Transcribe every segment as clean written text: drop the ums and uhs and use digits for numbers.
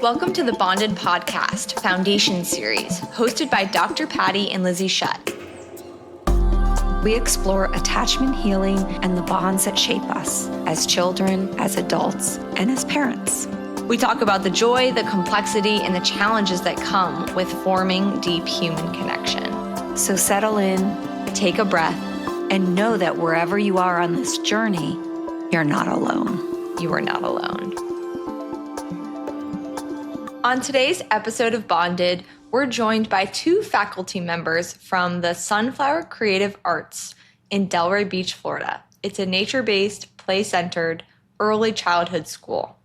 Welcome to the Bonded Podcast Foundation Series, hosted by Dr. Patty and Lizzie Shutt. We explore attachment healing and the bonds that shape us as children, as adults, and as parents. We talk about the joy, the complexity, and the challenges that come with forming deep human connection. So settle in, Take a breath. and know that wherever you are on this journey, you're not alone. You are not alone. On today's episode of Bonded, we're joined by two faculty members from the Sunflower Creative Arts in Delray Beach, Florida. It's a nature-based, play-centered, early childhood school.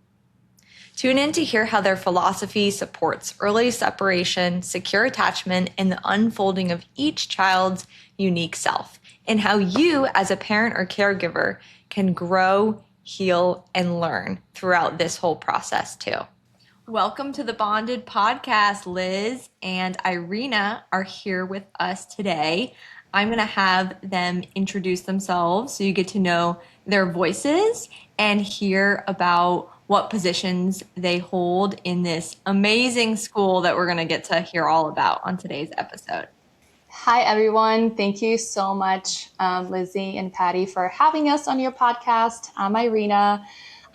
Tune in to hear how their philosophy supports early separation, secure attachment, and the unfolding of each child's unique self, and how you, as a parent or caregiver, can grow, heal, and learn throughout this whole process too. Welcome to the Bonded Podcast. Liz and Irina are here with us today. I'm going to have them introduce themselves so you get to know their voices and hear about what positions they hold in this amazing school that we're going to get to hear all about on today's episode. Hi, everyone. Thank you so much, Lizzie and Patty, for having us on your podcast. I'm Irina.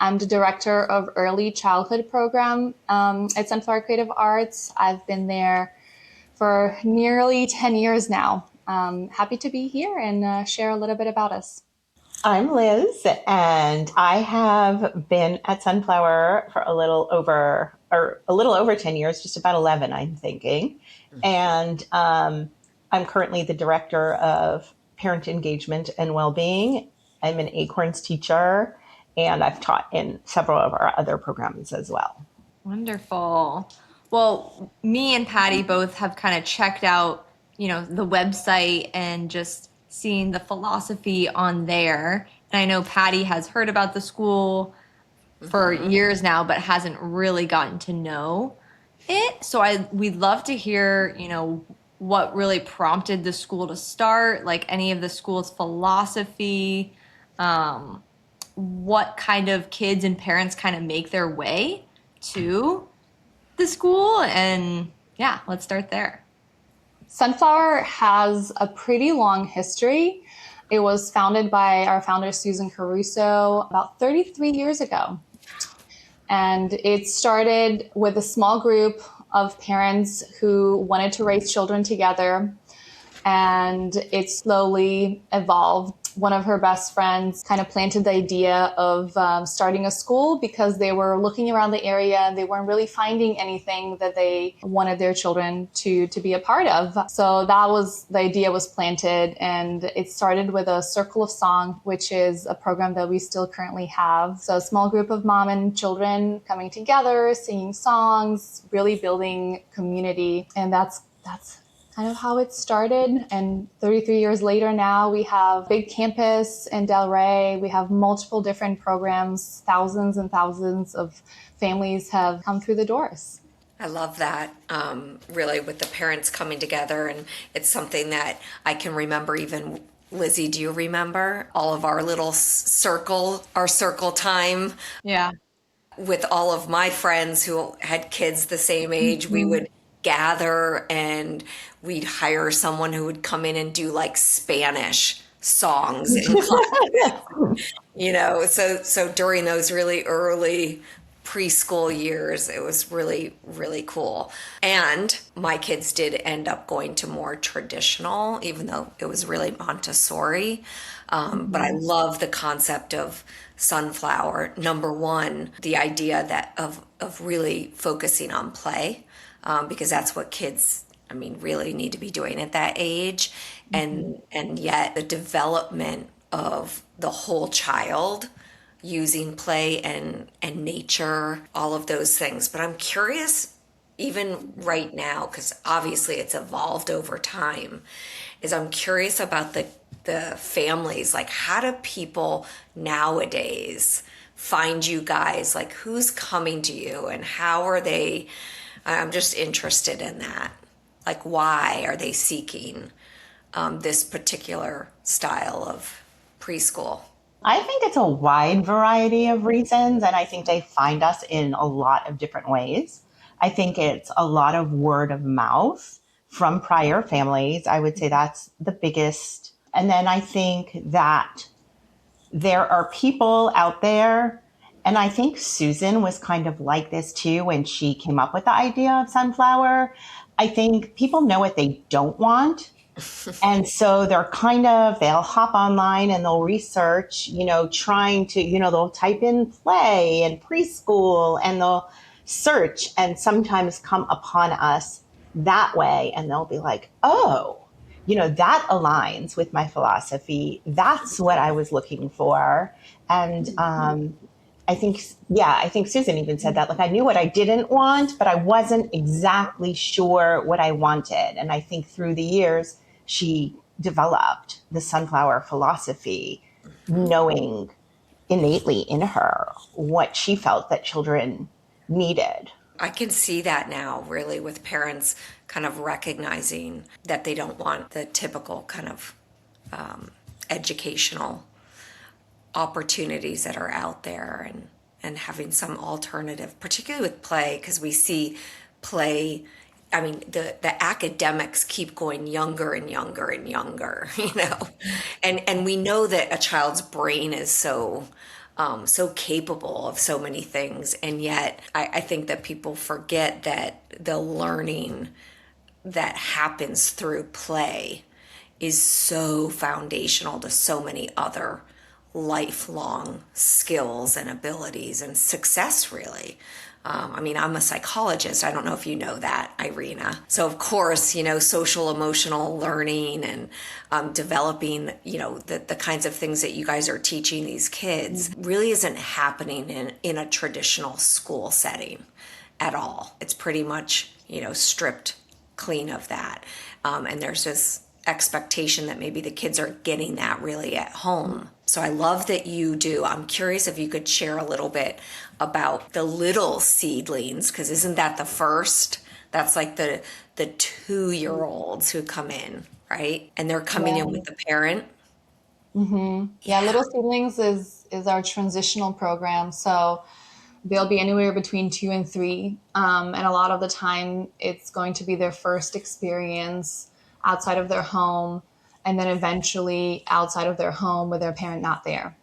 I'm the director of Early Childhood Program at Sunflower Creative Arts. I've been there for nearly 10 years now. Happy to be here and share a little bit about us. I'm Liz, and I have been at Sunflower for a little over 10 years, just about 11, I'm thinking. And I'm currently the director of parent engagement and well-being. I'm an Acorns teacher, and I've taught in several of our other programs as well. Wonderful. Well, me and Patty both have kind of checked out, the website and just seen the philosophy on there. And I know Patty has heard about the school for years now, but hasn't really gotten to know it. So we'd love to hear, what really prompted the school to start, like any of the school's philosophy, what kind of kids and parents kind of make their way to the school. And yeah, let's start there. Sunflower has a pretty long history. It was founded by our founder, Susan Caruso, about 33 years ago. And it started with a small group of parents who wanted to raise children together. And it slowly evolved. One of her best friends kind of planted the idea of starting a school because they were looking around the area and they weren't really finding anything that they wanted their children to be a part of. So the idea was planted, and it started with a Circle of Song, which is a program that we still currently have. So a small group of mom and children coming together, singing songs, really building community. And that's kind of how it started. And 33 years later now, we have a big campus in Delray. We have multiple different programs. Thousands and thousands of families have come through the doors. I love that, really, with the parents coming together. And it's something that I can remember. Even Lizzie, do you remember all of our little circle time? Yeah. With all of my friends who had kids the same age, we would gather and we'd hire someone who would come in and do like Spanish songs in class. So during those really early preschool years, it was really, really cool. And my kids did end up going to more traditional, even though it was really Montessori. But I love the concept of Sunflower. Number one, the idea of really focusing on play. Because that's what kids, really need to be doing at that age. And yet the development of the whole child using play and nature, all of those things. But I'm curious, even right now, because obviously it's evolved over time, I'm curious about the families. Like, how do people nowadays find you guys? Like, who's coming to you and how are they? I'm just interested in that. Like, why are they seeking this particular style of preschool? I think it's a wide variety of reasons, and I think they find us in a lot of different ways. I think it's a lot of word of mouth from prior families. I would say that's the biggest. And then I think that there are people out there, and I think Susan was kind of like this too when she came up with the idea of Sunflower. I think people know what they don't want. And so they'll hop online and they'll research, trying to, they'll type in play and preschool and they'll search and sometimes come upon us that way. And they'll be like, oh, that aligns with my philosophy. That's what I was looking for. And I think Susan even said that, like, I knew what I didn't want, but I wasn't exactly sure what I wanted. And I think through the years, she developed the sunflower philosophy, knowing innately in her what she felt that children needed. I can see that now, really, with parents kind of recognizing that they don't want the typical kind of educational opportunities that are out there, and having some alternative, particularly with play, because we see play. I mean, the academics keep going younger and younger and younger, and we know that a child's brain is so capable of so many things, and yet I think that people forget that the learning that happens through play is so foundational to so many other lifelong skills and abilities and success, really. I'm a psychologist. I don't know if you know that, Irina. So, of course, social emotional learning and developing, the kinds of things that you guys are teaching these kids really isn't happening in a traditional school setting at all. It's pretty much, stripped clean of that. And there's this expectation that maybe the kids are getting that really at home. So I love that you do. I'm curious if you could share a little bit about the little seedlings, because isn't that the first? That's like the 2-year-olds who come in, right? And they're coming in with the parent. Yeah, Little Seedlings is our transitional program. So they'll be anywhere between 2 and 3. And a lot of the time it's going to be their first experience outside of their home, and then eventually outside of their home with their parent not there.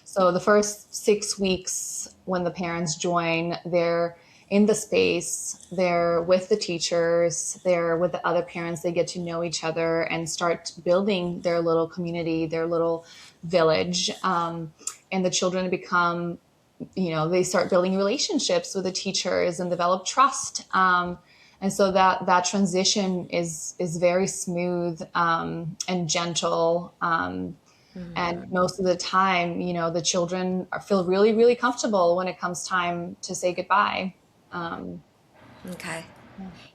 So the first 6 weeks when the parents join, they're in the space, they're with the teachers, they're with the other parents, they get to know each other and start building their little community, their little village. And the children become, they start building relationships with the teachers and develop trust. And so that transition is very smooth and gentle. And most of the time, the children feel really, really comfortable when it comes time to say goodbye. Okay.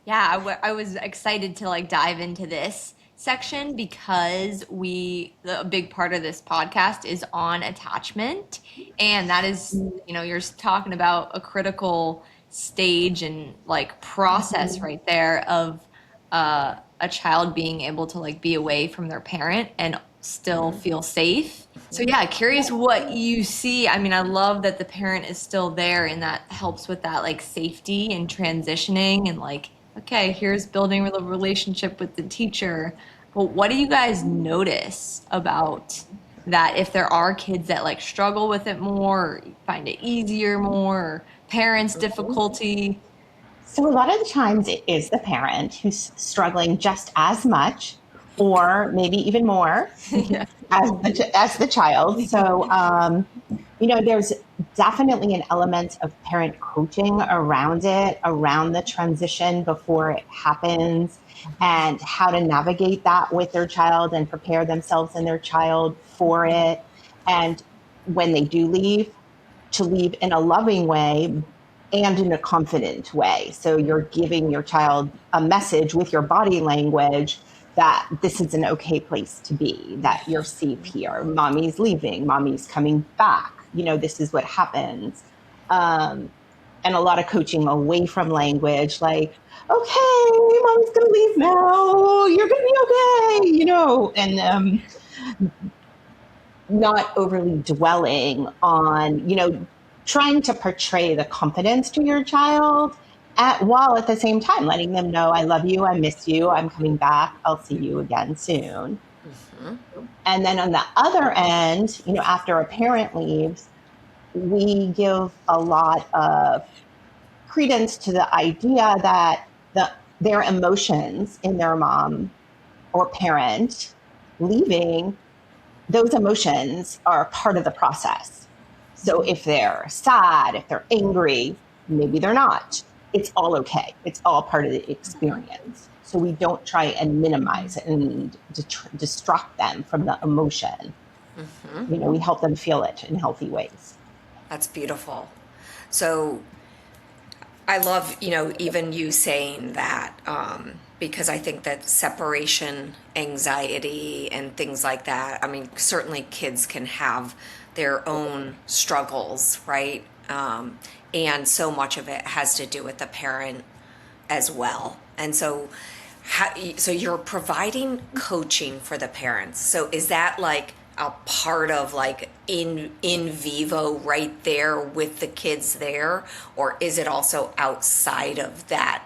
Yeah, I was excited to dive into this section because a big part of this podcast is on attachment, and that is, you're talking about a critical stage and process right there of a child being able to be away from their parent and still feel safe. So yeah, curious what you see. I mean, I love that the parent is still there and that helps with that safety and transitioning and okay, here's building a relationship with the teacher. But what do you guys notice about that, if there are kids that struggle with it more, or find it easier more, or parents' difficulty? So a lot of the times it is the parent who's struggling just as much or maybe even more as the child. So, there's definitely an element of parent coaching around it, around the transition before it happens, and how to navigate that with their child and prepare themselves and their child for it. And when they do leave, to leave in a loving way and in a confident way. So you're giving your child a message with your body language that this is an okay place to be, that you're safe here. Mommy's leaving, mommy's coming back. This is what happens. And a lot of coaching away from language, like, okay, mommy's going to leave now. You're going to be okay, and not overly dwelling on, trying to portray the confidence to your child while at the same time letting them know, I love you, I miss you, I'm coming back, I'll see you again soon. And then on the other end, after a parent leaves, we give a lot of credence to the idea that their emotions in their mom or parent leaving, those emotions are part of the process. So if they're sad, if they're angry, maybe they're not. It's all okay. It's all part of the experience. So we don't try and minimize it and distract them from the emotion. We help them feel it in healthy ways. That's beautiful. So I love, even you saying that, because I think that separation anxiety and things like that, I mean, certainly kids can have their own struggles, right? And so much of it has to do with the parent as well. And so, so you're providing coaching for the parents. So is that like a part of like in vivo right there with the kids there, or is it also outside of that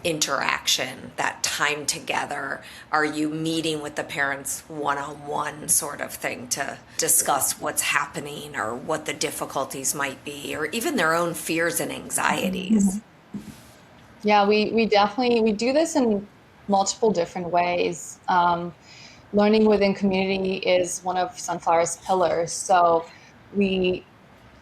interaction, that time together? Are you meeting with the parents one-on-one sort of thing to discuss what's happening or what the difficulties might be, or even their own fears and anxieties? Yeah, we definitely we do this in multiple different ways. Learning within community is one of Sunflower's pillars. So we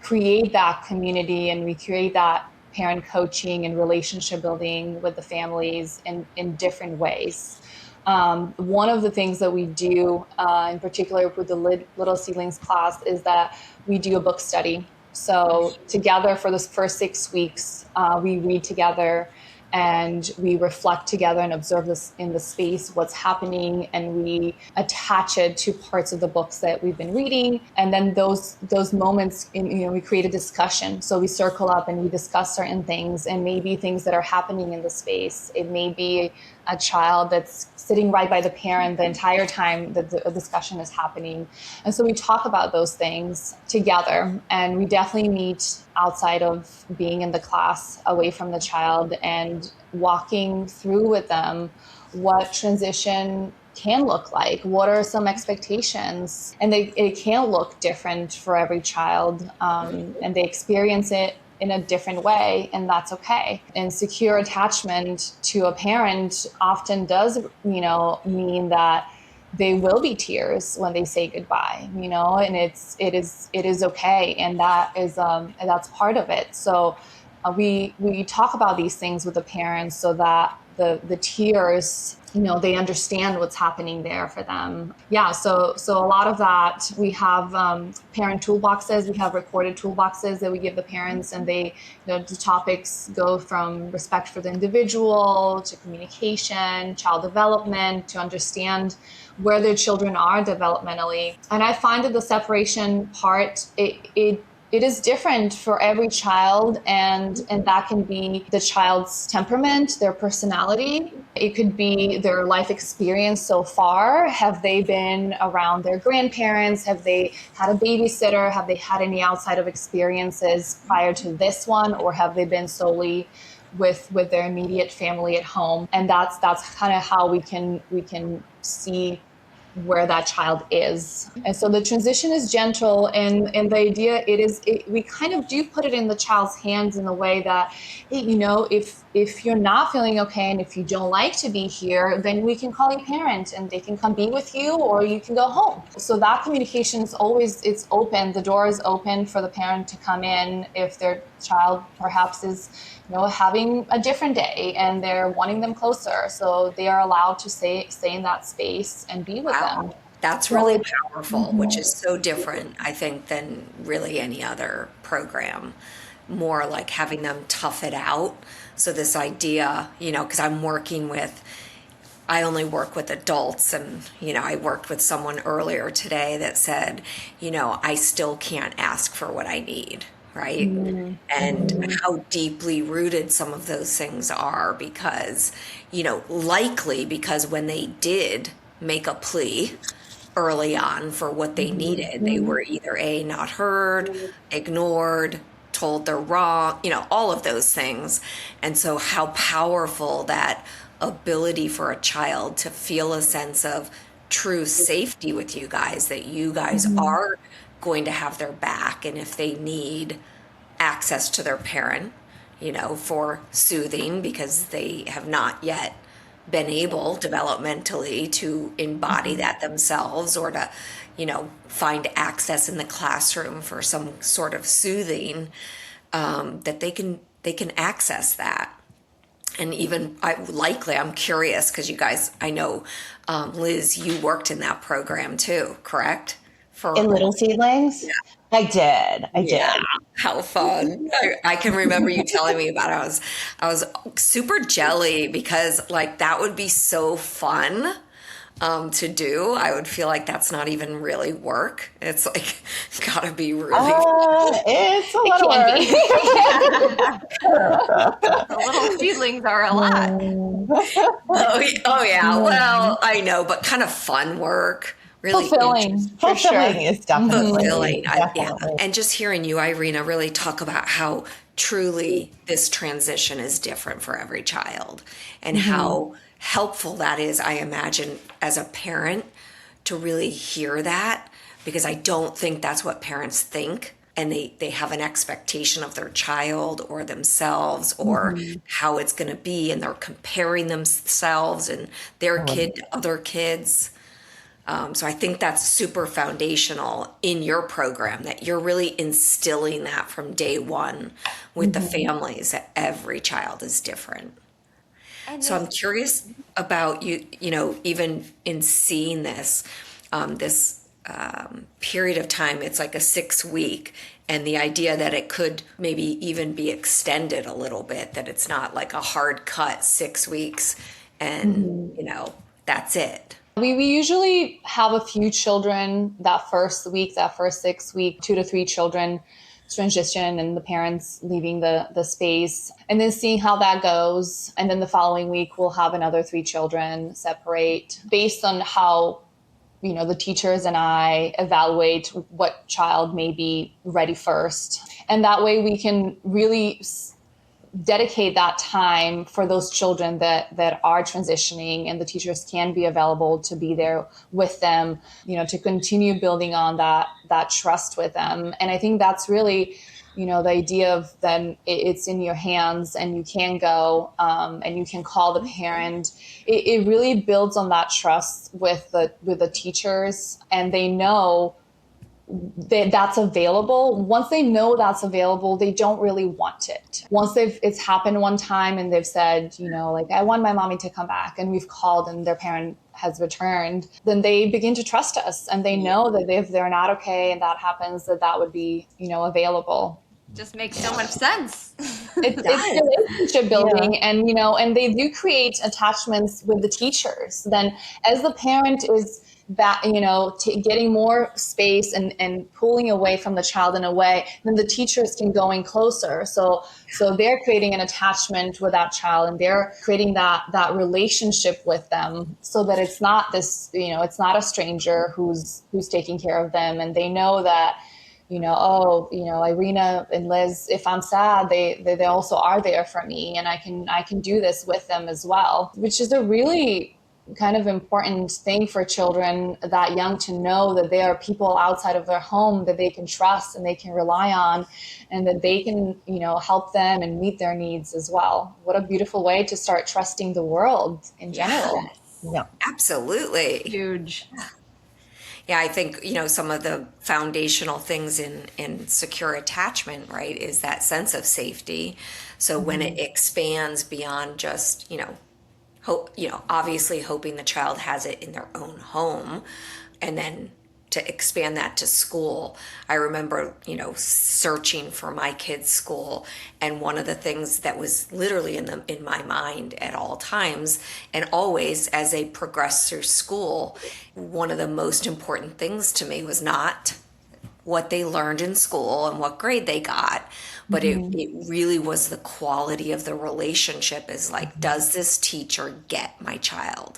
create that community and we create that parent coaching and relationship building with the families in different ways. One of the things that we do, in particular with the Little Seedlings class, is that we do a book study. So together for the first 6 weeks, we read together and we reflect together and observe this in the space, what's happening, and we attach it to parts of the books that we've been reading. And then those moments, we create a discussion. So we circle up and we discuss certain things, and maybe things that are happening in the space. It may be a child that's sitting right by the parent the entire time that the discussion is happening. And so we talk about those things together, and we definitely meet outside of being in the class, away from the child, and walking through with them what transition can look like. What are some expectations? And it can look different for every child, and they experience it in a different way, and that's okay. And secure attachment to a parent often does, mean that they will be tears when they say goodbye, and it is okay, and that's part of it. So we talk about these things with the parents so that the tears, they understand what's happening there for them. Yeah, so a lot of that, we have parent toolboxes, we have recorded toolboxes that we give the parents, and they, the topics go from respect for the individual to communication, child development, to understand where their children are developmentally. And I find that the separation part, it is different for every child, and that can be the child's temperament, their personality. It could be their life experience so far. Have they been around their grandparents? Have they had a babysitter? Have they had any outside of experiences prior to this one? Or have they been solely with their immediate family at home? And that's kind of how we can see where that child is. And so the transition is gentle, and the idea we kind of do put it in the child's hands in the way that, hey, if you're not feeling okay and if you don't like to be here, then we can call a parent and they can come be with you, or you can go home. So that communication is always, it's open. The door is open for the parent to come in if their child perhaps is having a different day and they're wanting them closer. So they are allowed to stay in that space and be with them. That's really powerful, which is so different, I think, than really any other program. More like having them tough it out. So this idea, because I only work with adults, and, I worked with someone earlier today that said, I still can't ask for what I need. Right. And how deeply rooted some of those things are, because, likely because when they did make a plea early on for what they needed, they were either not heard, ignored, told they're wrong, all of those things. And so how powerful that ability for a child to feel a sense of true safety with you guys, that you guys are going to have their back. And if they need access to their parent, for soothing because they have not yet been able developmentally to embody that themselves, or to, find access in the classroom for some sort of soothing, that they can access that. And even I'm curious because you guys, I know, Liz, you worked in that program too, correct? In Little Seedlings? Yeah. I did. Yeah, how fun. I can remember you telling me about it. I was super jelly because that would be so fun to do. I would feel like that's not even really work. It's gotta be really it's a lot of work. The little seedlings are a lot. oh yeah. Well, I know, but kind of fun work. Really Fulfilling. Fulfilling is definitely fulfilling. definitely. And just hearing you, Irina, really talk about how truly this transition is different for every child, and how helpful that is, I imagine, as a parent to really hear that, because I don't think that's what parents think. And they have an expectation of their child or themselves, or how it's going to be, and they're comparing themselves and their kid to other kids. So I think that's super foundational in your program, that you're really instilling that from day one with the families, that every child is different. So I'm curious about you, even in seeing this, period of time, it's like a 6-week, and the idea that it could maybe even be extended a little bit, that it's not like a hard cut 6 weeks and, that's it. We usually have a few children that first week, that first 6 week, 2 to 3 children transition and the parents leaving the space, and then seeing how that goes. And then the following week, we'll have another 3 children separate based on how, the teachers and I evaluate what child may be ready first. And that way we can really dedicate that time for those children that are transitioning, and the teachers can be available to be there with them, to continue building on that trust with them. And I think that's really, the idea of then it's in your hands, and you can go, and you can call the parent. It really builds on that trust with the teachers, and they know that's available. Once they know that's available, they don't really want it. Once it's happened one time and they've said, I want my mommy to come back, and we've called and their parent has returned, then they begin to trust us, and they know that if they're not okay and that happens, that would be, available. Just makes so much sense. It's relationship building, and and they do create attachments with the teachers. Then as the parent is that, getting more space and pulling away from the child in a way, then the teachers can go in closer. So they're creating an attachment with that child, and they're creating that relationship with them, so that it's not this, it's not a stranger who's taking care of them. And they know that, Irina and Liz, if I'm sad, they also are there for me, and I can do this with them as well, which is a really kind of important thing for children that young, to know that there are people outside of their home that they can trust and they can rely on, and that they can, help them and meet their needs as well. What a beautiful way to start trusting the world in general. Yeah. Absolutely. Huge. Yeah, I think, some of the foundational things in secure attachment, right, is that sense of safety. So when it expands beyond just, obviously hoping the child has it in their own home, and then to expand that to school. I remember, searching for my kids' school, and one of the things that was literally in my mind at all times, and always as they progressed through school, one of the most important things to me was not what they learned in school and what grade they got, but it really was the quality of the relationship. Is like, does this teacher get my child?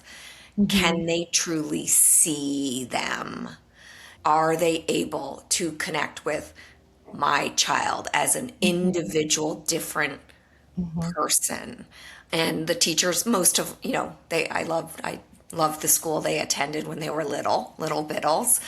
Can they truly see them? Are they able to connect with my child as an individual, different person. And the teachers, most of, I loved the school they attended when they were little biddles.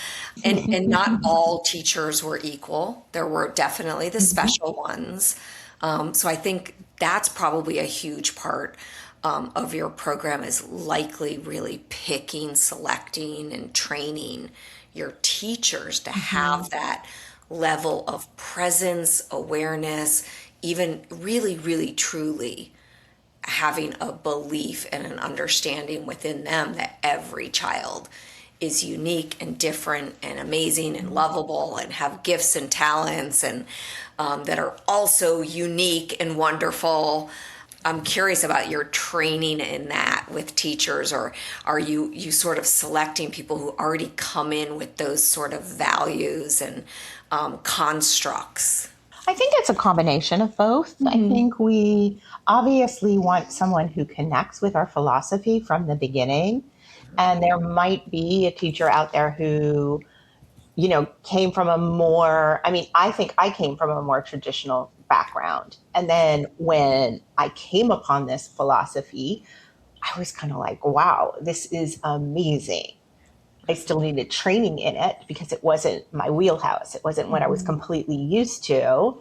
And not all teachers were equal. There were definitely the special ones. So I think that's probably a huge part of your program, is likely really picking, selecting, and training your teachers to have that level of presence, awareness, even really, really, truly having a belief and an understanding within them that every child is unique and different and amazing and lovable and have gifts and talents, and that are also unique and wonderful. I'm curious about your training in that with teachers, or are you sort of selecting people who already come in with those sort of values and constructs? I think it's a combination of both. I think we obviously want someone who connects with our philosophy from the beginning. And there might be a teacher out there who, came from I think I came from a more traditional background. And then when I came upon this philosophy, I was kind of like, wow, this is amazing. I still needed training in it because it wasn't my wheelhouse. It wasn't what I was completely used to.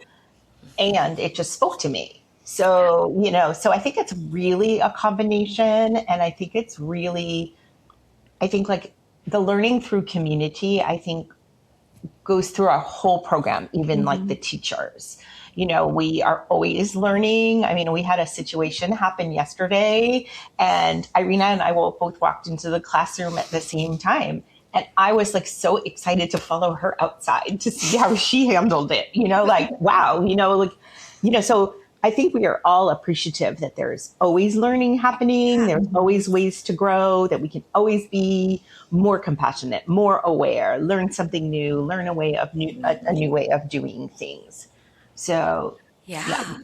And it just spoke to me. So, so I think it's really a combination. And I think like the learning through community, I think goes through our whole program, even like the teachers. We are always learning. I mean, we had a situation happen yesterday, and Irina and I both walked into the classroom at the same time. And I was like so excited to follow her outside to see how she handled it, like, wow, so I think we are all appreciative that there's always learning happening. There's always ways to grow, that we can always be more compassionate, more aware, learn something new, learn a new way of doing things. So, Yeah.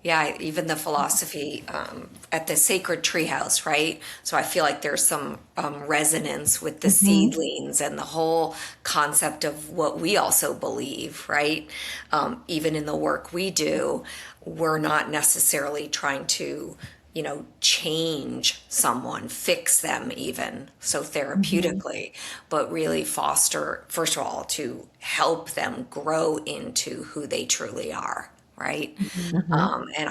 Yeah, even the philosophy at the Sacred Treehouse, right? So I feel like there's some resonance with the seedlings and the whole concept of what we also believe, right? Even in the work we do, we're not necessarily trying to, change someone, fix them even so therapeutically, but really foster, first of all, to help them grow into who they truly are, right? And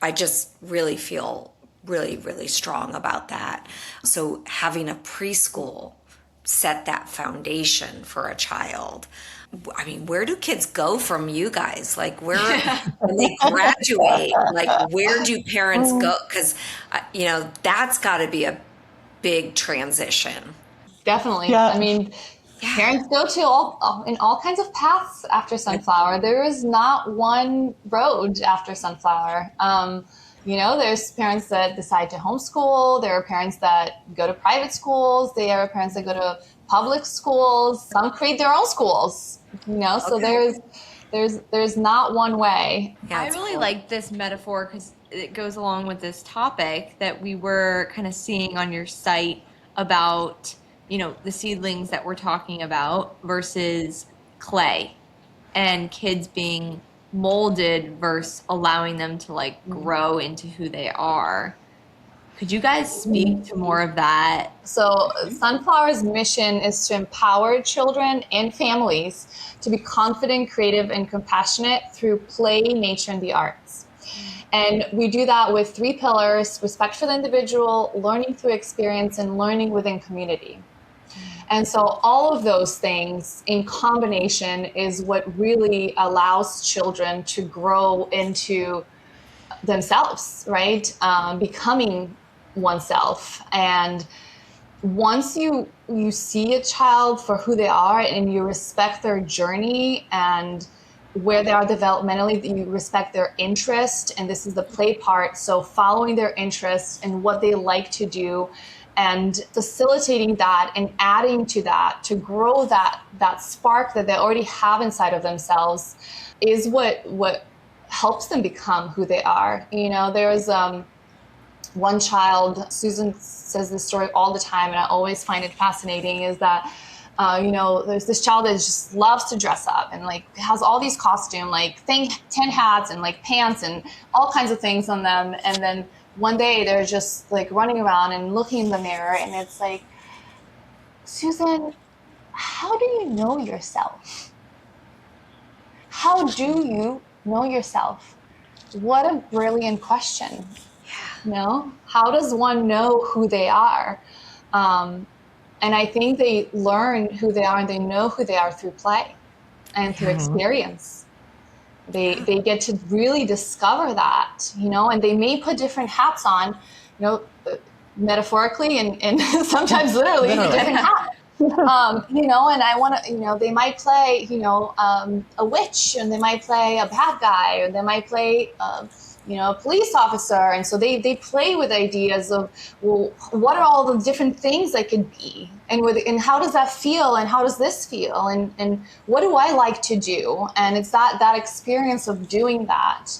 I just really feel really, really strong about that. So having a preschool set that foundation for a child. I mean, where do kids go from you guys? Like, where, when they graduate, like, where do parents go? Because, that's got to be a big transition. Definitely. yeah. I mean, parents go to all kinds of paths after Sunflower. There is not one road after Sunflower. There's parents that decide to homeschool. There are parents that go to private schools. There are parents that go to public schools. Some create their own schools. So there's not one way. Yeah, I it's really cool. like this metaphor because it goes along with this topic that we were kind of seeing on your site about, the seedlings that we're talking about versus clay and kids being molded versus allowing them to like grow into who they are. Could you guys speak to more of that? So Sunflower's mission is to empower children and families to be confident, creative, and compassionate through play, nature, and the arts. And we do that with 3 pillars: respect for the individual, learning through experience, and learning within community. And so all of those things in combination is what really allows children to grow into themselves, right? Becoming oneself. And once you see a child for who they are and you respect their journey and where they are developmentally, you respect their interest, and this is the play part. So following their interests and what they like to do and facilitating that and adding to that to grow that spark that they already have inside of themselves is what helps them become who they are. There's one child, Susan says this story all the time, and I always find it fascinating, is that There's this child that just loves to dress up and like has all these costume, like 10 hats and like pants and all kinds of things on them. And then one day they're just like running around and looking in the mirror, and it's like, Susan, how do you know yourself? How do you know yourself? What a brilliant question. How does one know who they are? And I think they learn who they are and they know who they are through play and through experience. They get to really discover that, and they may put different hats on, metaphorically and sometimes literally. Different hats. And I want to, they might play, a witch, and they might play a bad guy, or they might play, a police officer. And so they play with ideas of, well, what are all the different things that could be? And how does that feel? And how does this feel? And what do I like to do? And it's that experience of doing that.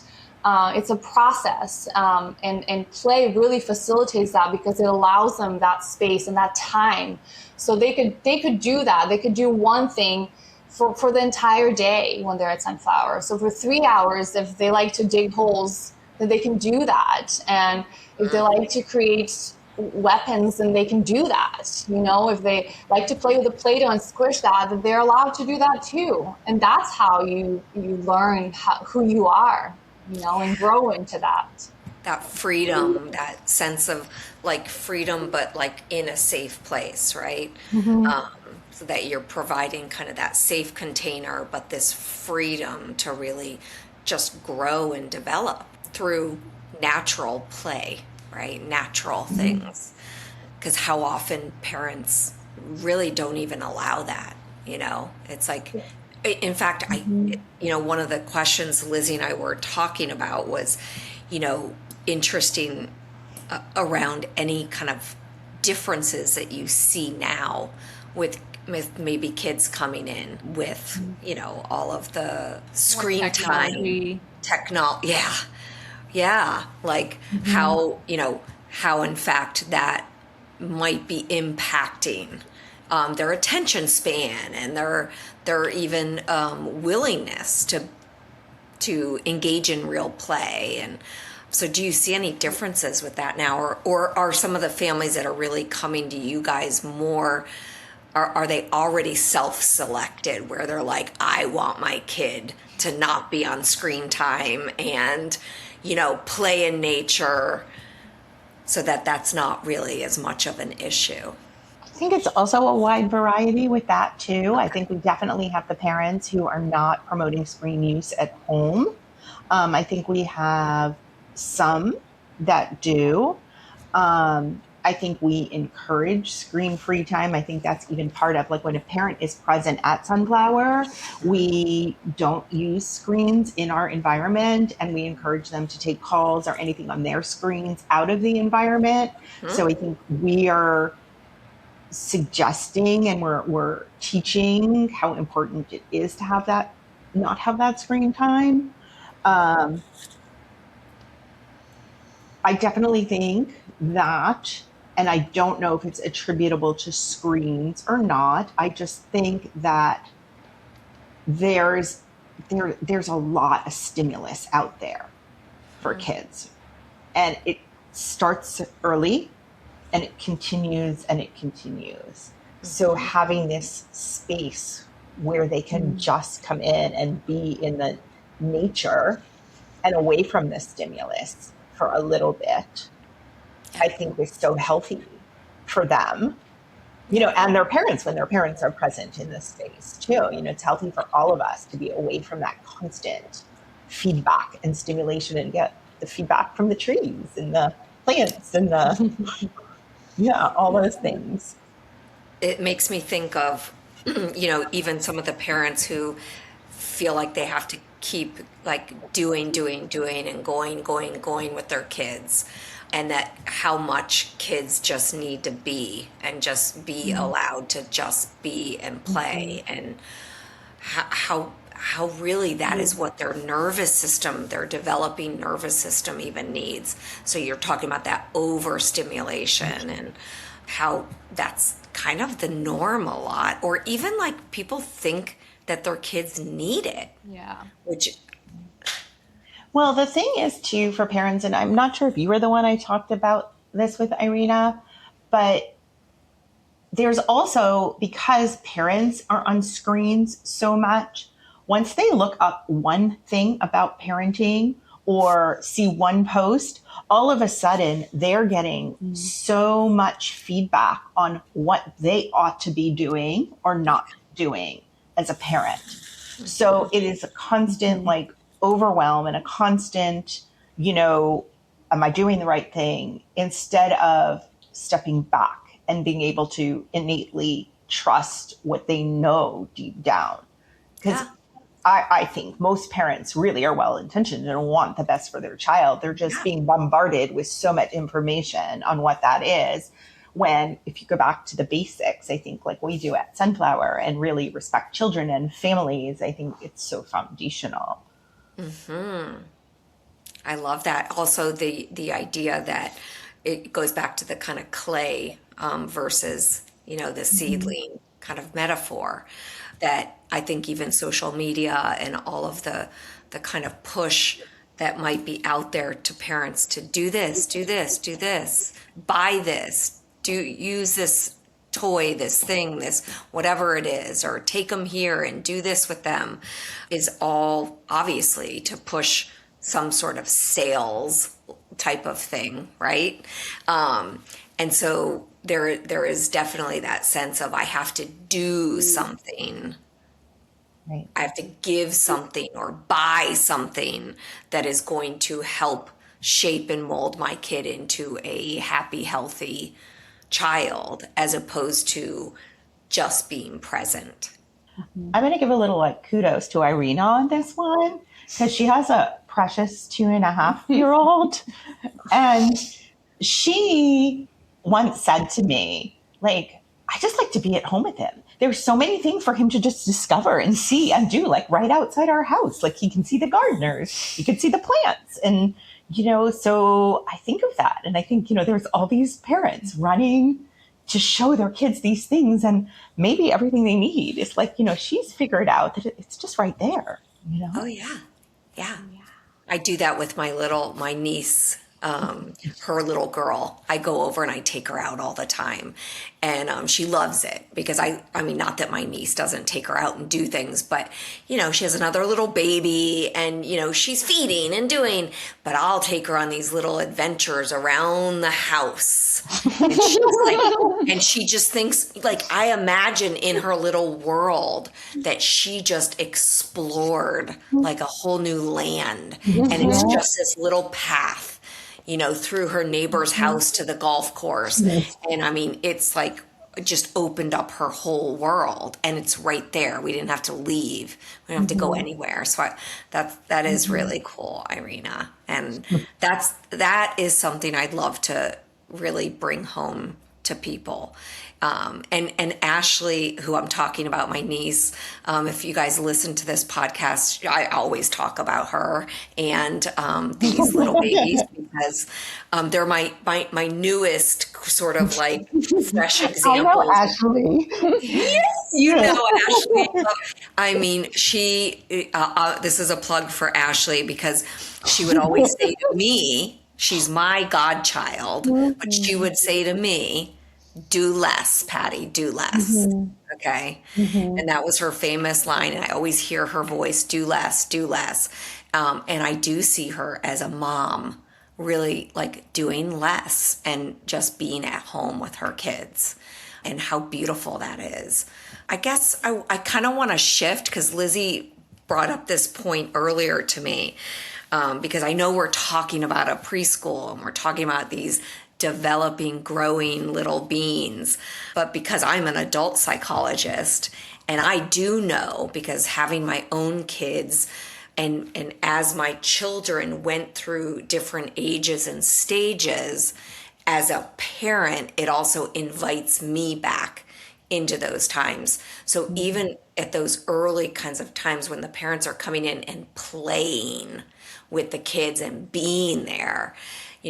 It's a process, and play really facilitates that because it allows them that space and that time. So they could do that. They could do one thing for the entire day when they're at Sunflower. So for 3 hours, if they like to dig holes, then they can do that. And if they like to create weapons, then they can do that. If they like to play with the Play-Doh and squish that, then they're allowed to do that too. And that's how you learn who you are, and grow into that. That freedom, that sense of like freedom, but like in a safe place, right? So that you're providing kind of that safe container, but this freedom to really just grow and develop through natural play, right? Natural things. Because how often parents really don't even allow that, It's like, in fact, one of the questions Lizzie and I were talking about was, interesting around any kind of differences that you see now with maybe kids coming in with, all of the screen time, technology. Yeah. Like how in fact that might be impacting their attention span and their even willingness to engage in real play. And so do you see any differences with that now, or are some of the families that are really coming to you guys more, are they already self-selected where they're like, I want my kid to not be on screen time and play in nature, so that's not really as much of an issue? I think it's also a wide variety with that too. I think we definitely have the parents who are not promoting screen use at home. I think we have some that do. I think we encourage screen-free time. I think that's even part of, like, when a parent is present at Sunflower, we don't use screens in our environment, and we encourage them to take calls or anything on their screens out of the environment. So I think we are suggesting and we're teaching how important it is to have that, not have that screen time. I definitely think that, and I don't know if it's attributable to screens or not, I just think that there's a lot of stimulus out there for kids. And it starts early and it continues and it continues. So having this space where they can just come in and be in the nature and away from the stimulus for a little bit, I think is so healthy for them, and their parents, when their parents are present in this space too. It's healthy for all of us to be away from that constant feedback and stimulation and get the feedback from the trees and the plants and the, all those things. It makes me think of, even some of the parents who feel like they have to keep like doing and going with their kids, and that how much kids just need to be and just be allowed to just be and play, and how really that is what their nervous system, their developing nervous system even needs. So you're talking about that overstimulation and how that's kind of the norm a lot, or even like people think that their kids need it. Yeah. Which, Well, the thing is too for parents, and I'm not sure if you were the one I talked about this with, Irina, but there's also, because parents are on screens so much, once they look up one thing about parenting or see one post, all of a sudden they're getting so much feedback on what they ought to be doing or not doing as a parent. So it is a constant like overwhelm and a constant, am I doing the right thing, instead of stepping back and being able to innately trust what they know deep down. Because I think most parents really are well intentioned and want the best for their child. They're just being bombarded with so much information on what that is. When, if you go back to the basics, I think like we do at Sunflower, and really respect children and families, I think it's so foundational. I love that. Also, the idea that it goes back to the kind of clay versus, the seedling kind of metaphor, that I think even social media and all of the kind of push that might be out there to parents to do this, do this, do this, buy this, use this toy, this thing, this whatever it is, or take them here and do this with them, is all obviously to push some sort of sales type of thing, right? And so there is definitely that sense of I have to do something. Right. I have to give something or buy something that is going to help shape and mold my kid into a happy, healthy child, as opposed to just being present. I'm going to give a little like kudos to Irina on this one, because she has a precious 2.5-year-old. And she once said to me, like, I just like to be at home with him. There's so many things for him to just discover and see and do, like right outside our house. Like he can see the gardeners, he can see the plants. And, so I think of that. And I think, there's all these parents running to show their kids these things, and maybe everything they need is like, she's figured out that it's just right there, Oh yeah. Yeah. I do that with my niece, her little girl. I go over and I take her out all the time, and she loves it, because I mean, not that my niece doesn't take her out and do things, but she has another little baby, and she's feeding and doing, but I'll take her on these little adventures around the house, and she's like, and she just thinks, like, I imagine in her little world that she just explored like a whole new land, and it's just this little path, through her neighbor's house to the golf course. And I mean, it's like just opened up her whole world, and it's right there. We didn't have to leave. We didn't have to go anywhere. So that is really cool, Irina. And that is something I'd love to really bring home to people. And Ashley, who I'm talking about, my niece, if you guys listen to this podcast, I always talk about her and these little babies, because they're my newest sort of like fresh examples. I know Ashley. Yes, Ashley. I mean, she, this is a plug for Ashley, because she would always say to me, she's my godchild, but she would say to me, do less, Patty, do less. Okay. And that was her famous line. And I always hear her voice, do less, do less. And I do see her as a mom really like doing less and just being at home with her kids, and how beautiful that is. I guess I kind of want to shift, because Lizzie brought up this point earlier to me, because I know we're talking about a preschool and we're talking about these developing, growing little beings. But because I'm an adult psychologist, and I do know, because having my own kids, and as my children went through different ages and stages, as a parent, it also invites me back into those times. So even at those early kinds of times when the parents are coming in and playing with the kids and being there,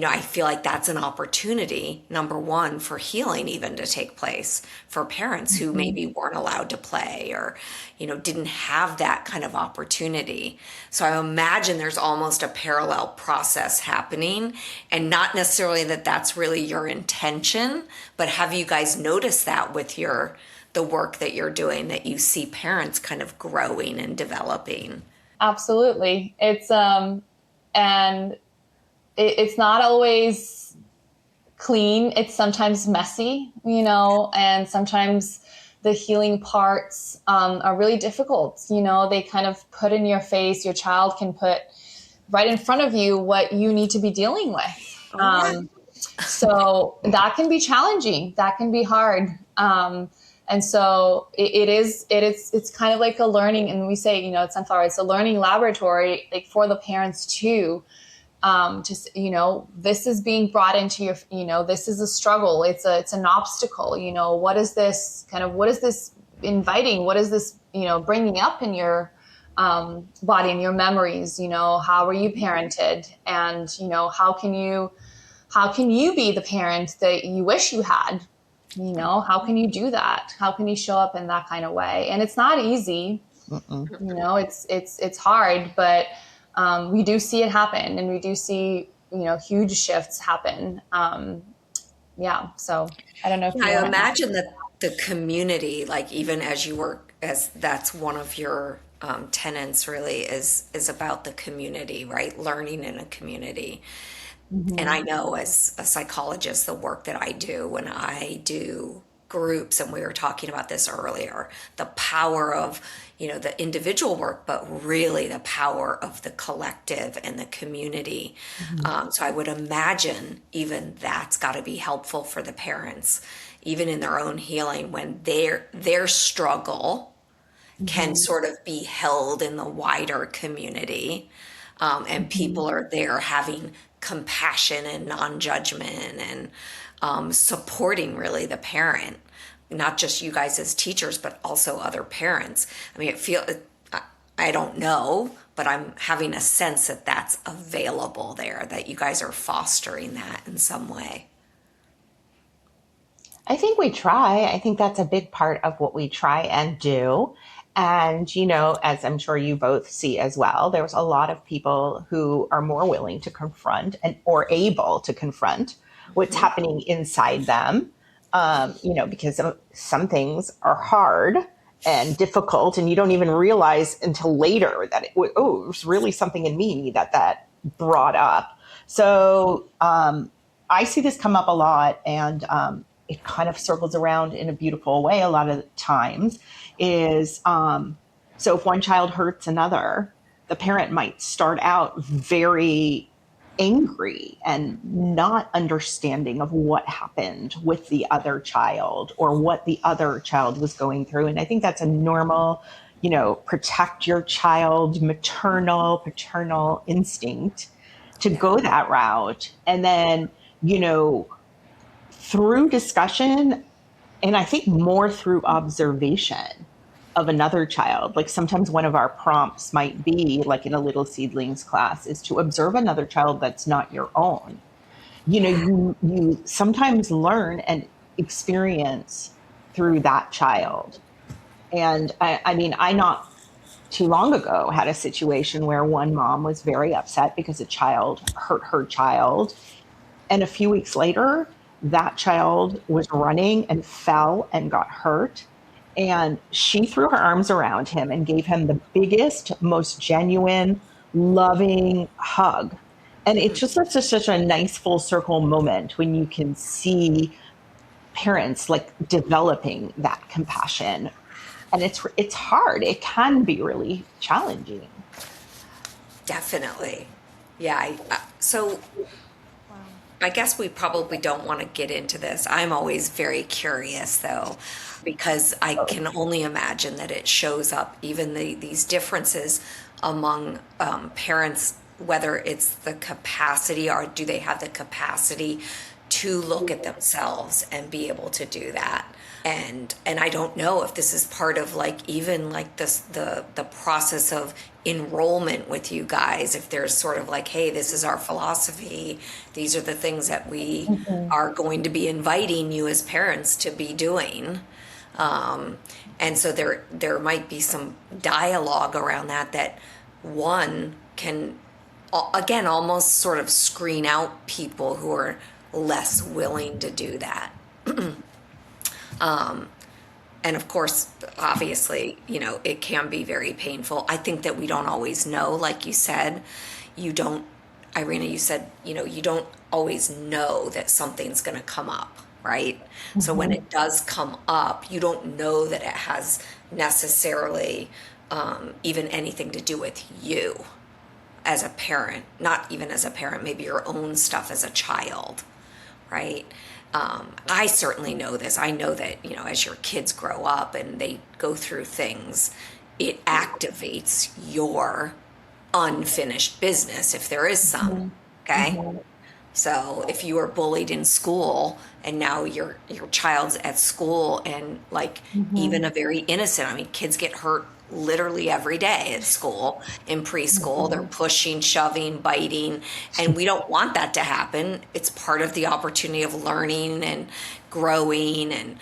I feel like that's an opportunity, number one, for healing even to take place for parents who maybe weren't allowed to play or, didn't have that kind of opportunity. So I imagine there's almost a parallel process happening, and not necessarily that that's really your intention, but have you guys noticed that with the work that you're doing, that you see parents kind of growing and developing? Absolutely. And it's not always clean. It's sometimes messy, and sometimes the healing parts are really difficult. They kind of put in your face, your child can put right in front of you what you need to be dealing with. So that can be challenging. That can be hard. And so it's kind of like a learning, and we say, at Sunflower, it's a learning laboratory, like for the parents too. Just, this is being brought into your, this is a struggle. It's an obstacle. What is this inviting? What is this, bringing up in your body and your memories? How were you parented? And, how can you be the parent that you wish you had? How can you do that? How can you show up in that kind of way? And it's not easy. It's hard, but we do see it happen, and we do see, huge shifts happen. So I don't know if I imagine that the community, like even as you work, as that's one of your tenets really is about the community, right? Learning in a community. And I know as a psychologist, the work that I do when I do groups, and we were talking about this earlier, the power of, the individual work, but really the power of the collective and the community. So I would imagine even that's got to be helpful for the parents, even in their own healing, when their struggle can sort of be held in the wider community. And people are there having compassion and non-judgment and supporting really the parent, not just you guys as teachers, but also other parents. I mean, I don't know, but I'm having a sense that that's available there, that you guys are fostering that in some way. I think we try. I think that's a big part of what we try and do. And, as I'm sure you both see as well, there's a lot of people who are more willing to confront or able to confront what's happening inside them, because some things are hard and difficult, and you don't even realize until later that it was really something in me that brought up. So I see this come up a lot, and it kind of circles around in a beautiful way a lot of the times. So if one child hurts another, the parent might start out very angry and not understanding of what happened with the other child or what the other child was going through. And I think that's a normal, protect your child, maternal, paternal instinct to go that route. And then, through discussion, and I think more through observation of another child. Like sometimes one of our prompts might be, like in a little seedlings class, is to observe another child that's not your own. You sometimes learn and experience through that child. And I not too long ago had a situation where one mom was very upset because a child hurt her child. And a few weeks later, that child was running and fell and got hurt. And she threw her arms around him and gave him the biggest, most genuine, loving hug. And it's just such a nice full circle moment when you can see parents like developing that compassion. And it's hard. It can be really challenging. Definitely. Yeah. So I guess we probably don't want to get into this. I'm always very curious, though, because I can only imagine that it shows up, even these differences among parents, whether it's the capacity or do they have the capacity to look at themselves and be able to do that. And I don't know if this is part of like even like this the process of enrollment with you guys, if there's sort of like, hey, this is our philosophy, these are the things that we are going to be inviting you as parents to be doing. And so there might be some dialogue around that one can again almost sort of screen out people who are less willing to do that. And of course, obviously, it can be very painful. I think that we don't always know, like you said, Irina, you said, you don't always know that something's going to come up, right? So when it does come up, you don't know that it has necessarily even anything to do with you as a parent, not even as a parent, maybe your own stuff as a child, right? I certainly know this. I know that, as your kids grow up and they go through things, it activates your unfinished business if there is some. Okay. So if you were bullied in school and now your child's at school and like even a very innocent, I mean, kids get hurt literally every day at school, in preschool. They're pushing, shoving, biting, and we don't want that to happen. It's part of the opportunity of learning and growing, and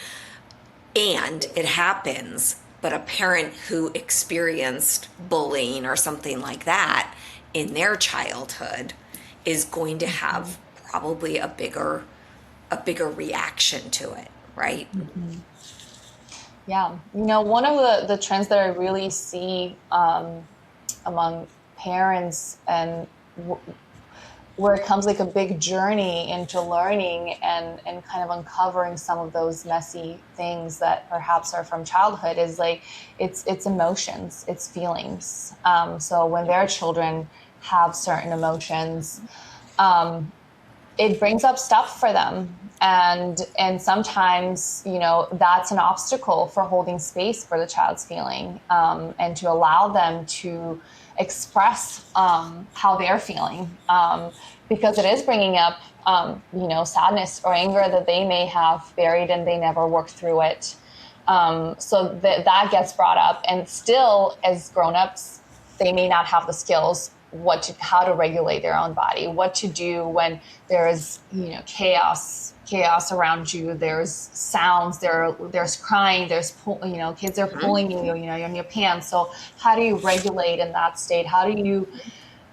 it happens. But a parent who experienced bullying or something like that in their childhood is going to have probably a bigger reaction to it, right? Yeah. One of the trends that I really see among parents and where it comes like a big journey into learning and kind of uncovering some of those messy things that perhaps are from childhood is like, it's emotions, it's feelings. So when their children have certain emotions, it brings up stuff for them. And sometimes, that's an obstacle for holding space for the child's feeling, and to allow them to express how they're feeling, because it is bringing up, sadness or anger that they may have buried and they never worked through it. So that gets brought up, and still as grown-ups, they may not have the skills how to regulate their own body, what to do when there is, chaos around you. There's sounds, there's crying, there's kids are pulling you, you're in your pants. So how do you regulate in that state? How do you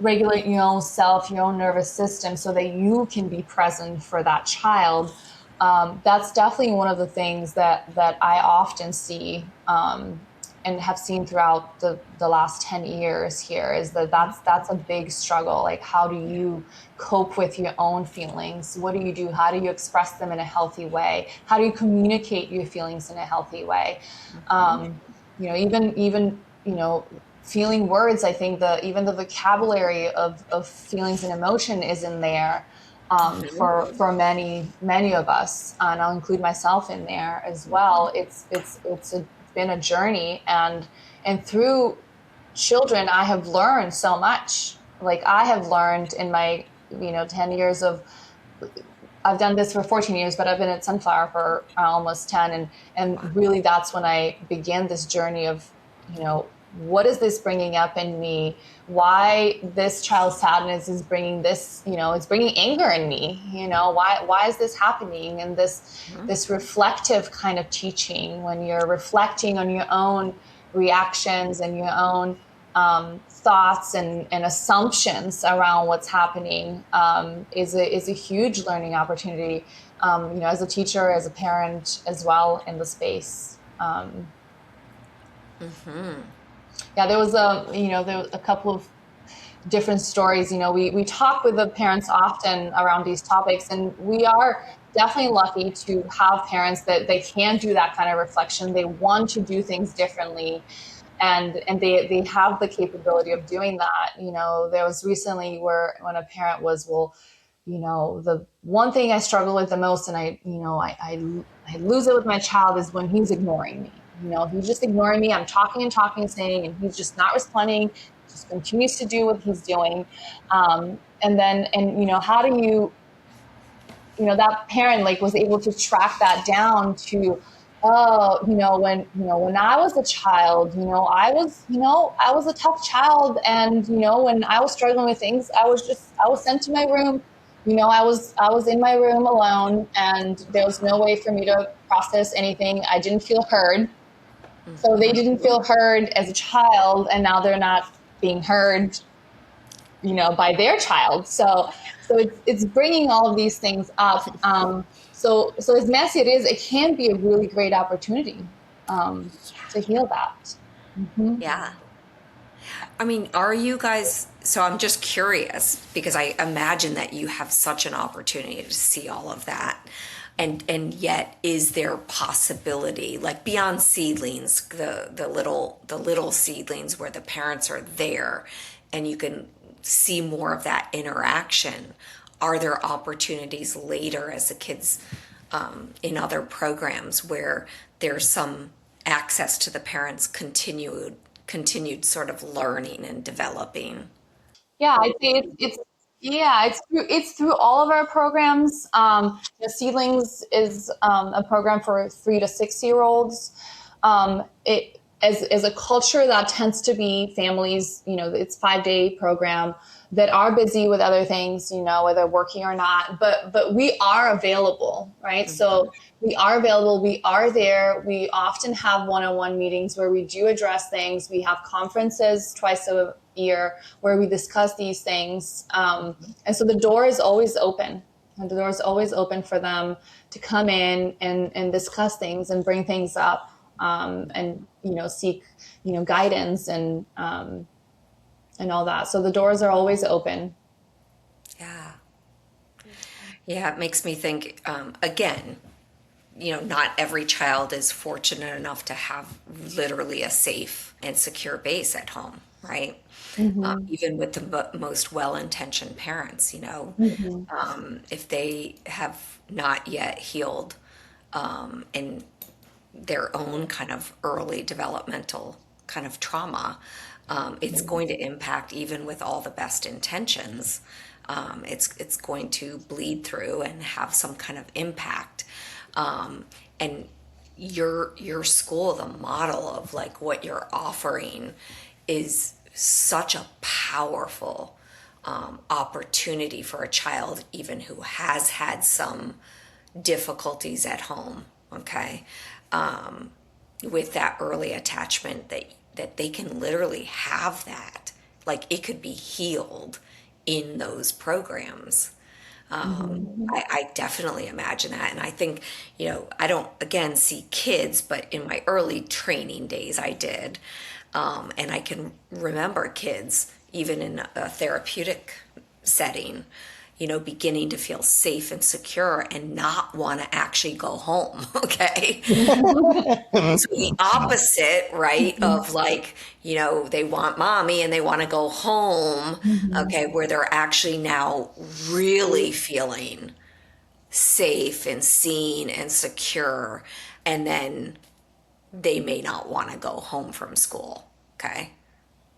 regulate your own self, your own nervous system, so that you can be present for that child? That's definitely one of the things that I often see, and have seen throughout the last 10 years here, is that's a big struggle. Like, how do you cope with your own feelings? What do you do? How do you express them in a healthy way? How do you communicate your feelings in a healthy way? Even feeling words, I think even the vocabulary of feelings and emotion is in there, for many of us, and I'll include myself in there as well. It's been a journey, and through children I have learned so much. Like, I have learned in my 10 years I've done this for 14 years, but I've been at Sunflower for almost 10, and really that's when I began this journey of what is this bringing up in me? Why this child's sadness is bringing this, it's bringing anger in me. Why is this happening? And this reflective kind of teaching, when you're reflecting on your own reactions and your own thoughts and assumptions around what's happening, is a huge learning opportunity, as a teacher, as a parent as well, in the space. Yeah, there was a couple of different stories. We talk with the parents often around these topics, and we are definitely lucky to have parents that they can do that kind of reflection. They want to do things differently, and they have the capability of doing that. There was recently when a parent was, the one thing I struggle with the most, and I lose it with my child, is when he's ignoring me. He's just ignoring me. I'm talking and talking, saying, and he's just not responding. Just continues to do what he's doing. And how do you that parent like was able to track that down to, oh, when I was a child, I was a tough child. And, when I was struggling with things, I was sent to my room. I was in my room alone, and there was no way for me to process anything. I didn't feel heard. So they didn't feel heard as a child, and now they're not being heard, by their child. So it's bringing all of these things up. So as messy it can be a really great opportunity to heal that. Mm-hmm. Yeah. I mean, are you guys, so I'm just curious because I imagine that you have such an opportunity to see all of that. And yet is there possibility like beyond seedlings, the little seedlings where the parents are there and you can see more of that interaction? Are there opportunities later as the kids in other programs where there's some access to the parents' continued sort of learning and developing? Yeah, I'd say it's through all of our programs. Seedlings is a program for 3 to 6 year olds. It as a culture that tends to be families. It's 5 day program that are busy with other things. Whether working or not, but we are available, right? So we are available. We are there. We often have one-on-one meetings where we do address things. We have conferences twice a year where we discuss these things. And so the door is always open. And the door is always open for them to come in and discuss things and bring things up, and seek guidance and all that. So the doors are always open. Yeah. Yeah, it makes me think, again, not every child is fortunate enough to have literally a safe and secure base at home, right? Even with the most well-intentioned parents, if they have not yet healed in their own kind of early developmental kind of trauma, it's going to impact even with all the best intentions. It's going to bleed through and have some kind of impact. And your school, the model of like what you're offering, is such a powerful opportunity for a child, even who has had some difficulties at home. Okay, with that early attachment, that they can literally have that, like it could be healed in those programs. I definitely imagine that. And I think, I don't, again, see kids, but in my early training days, I did. And I can remember kids, even in a therapeutic setting, beginning to feel safe and secure and not want to actually go home. Okay. So the opposite, right, of like, they want mommy and they want to go home. Okay. Where they're actually now really feeling safe and seen and secure. And then they may not want to go home from school. Okay.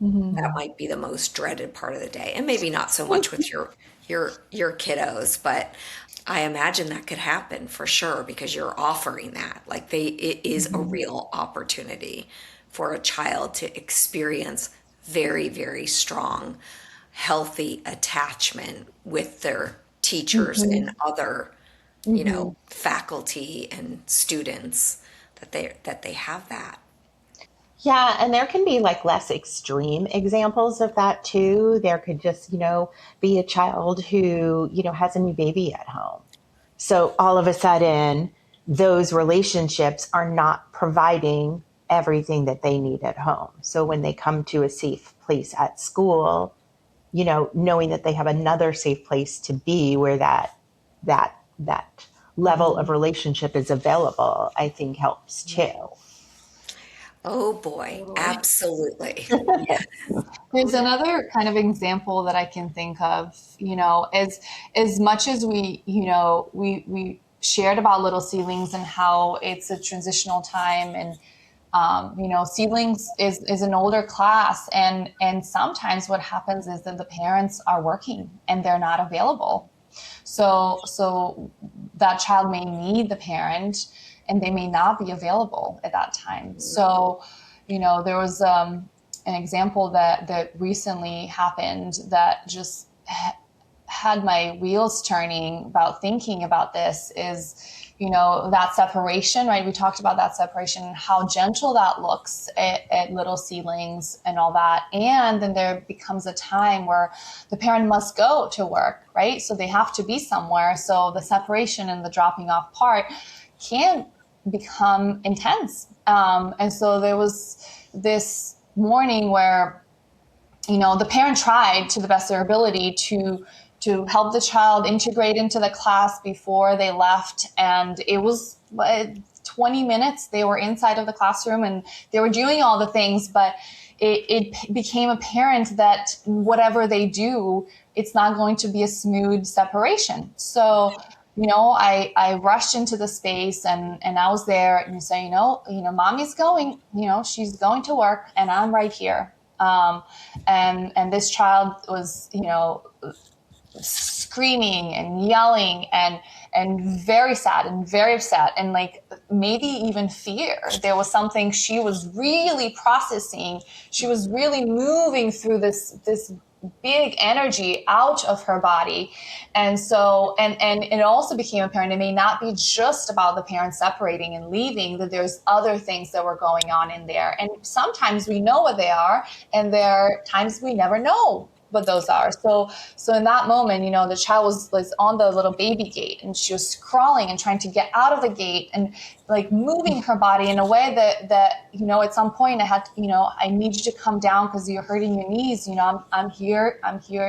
That might be the most dreaded part of the day. And maybe not so much with your kiddos, but I imagine that could happen for sure because you're offering that. Like it is a real opportunity for a child to experience very, very strong, healthy attachment with their teachers and other, faculty and students, that they have that. Yeah, and there can be like less extreme examples of that too. There could just, be a child who, has a new baby at home. So all of a sudden, those relationships are not providing everything that they need at home. So when they come to a safe place at school, knowing that they have another safe place to be where that level of relationship is available, I think helps too. Oh boy, absolutely. Yes. There's another kind of example that I can think of, as much as we shared about Little Seedlings and how it's a transitional time, and Seedlings is an older class, and sometimes what happens is that the parents are working and they're not available. So that child may need the parent and they may not be available at that time. So, there was an example that recently happened that just had my wheels turning about thinking about this is, that separation, right? We talked about that separation, how gentle that looks at little seedlings and all that. And then there becomes a time where the parent must go to work, right? So they have to be somewhere. So the separation and the dropping off part can become intense. And so there was this morning where, the parent tried to the best of their ability to help the child integrate into the class before they left. And it was 20 minutes. They were inside of the classroom and they were doing all the things, but it became apparent that whatever they do, it's not going to be a smooth separation. So, I rushed into the space and I was there and say, mommy's going, she's going to work and I'm right here. And this child was, screaming and yelling and very sad and very upset and like maybe even fear. There was something she was really processing. She was really moving through this big energy out of her body. And so, and it also became apparent it may not be just about the parents separating and leaving, that there's other things that were going on in there. And sometimes we know what they are, and there are times we never know what those are. So in that moment, the child was on the little baby gate and she was crawling and trying to get out of the gate and like moving her body in a way that at some point I had to, I need you to come down because you're hurting your knees. I'm here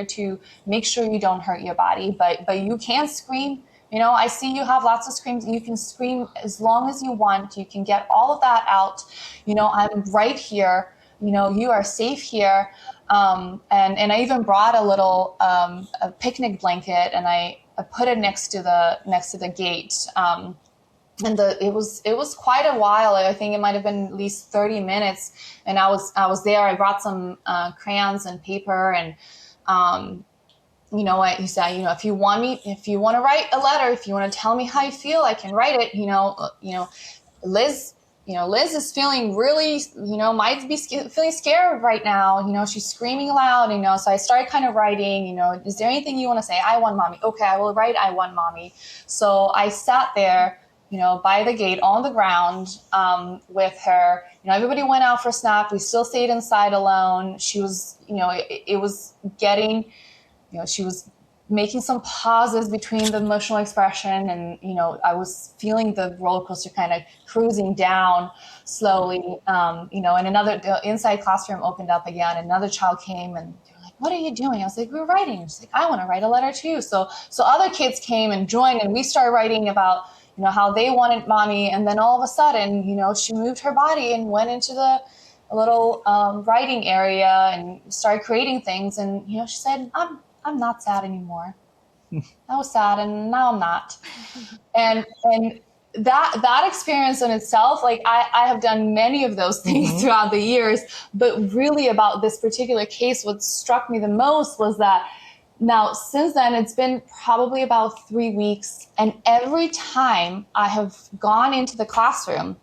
to make sure you don't hurt your body, but you can scream. I see you have lots of screams. You can scream as long as you want. You can get all of that out. I'm right here. You are safe here. And I even brought a little a picnic blanket and I put it next to the gate. And it was quite a while. I think it might have been at least 30 minutes. And I was there. I brought some crayons and paper and he said, if you want to write a letter, if you want to tell me how you feel, I can write it. Liz is feeling really, might be feeling scared right now. She's screaming aloud, so I started kind of writing, is there anything you want to say? I want mommy. Okay, I will write, I want mommy. So I sat there, by the gate on the ground with her. Everybody went out for a snack. We still stayed inside alone. She was, it was getting, she was making some pauses between the emotional expression and, I was feeling the roller coaster kind of cruising down slowly, and the inside classroom opened up again. Another child came and they were like, what are you doing? I was like, we're writing. She's like, I want to write a letter too. So other kids came and joined and we started writing about, how they wanted mommy. And then all of a sudden, she moved her body and went into the little writing area and started creating things. And, she said, I'm not sad anymore. I was sad and now I'm not. And that experience in itself, like I have done many of those things throughout the years, but really about this particular case, what struck me the most was that now since then, it's been probably about 3 weeks. And every time I have gone into the classroom,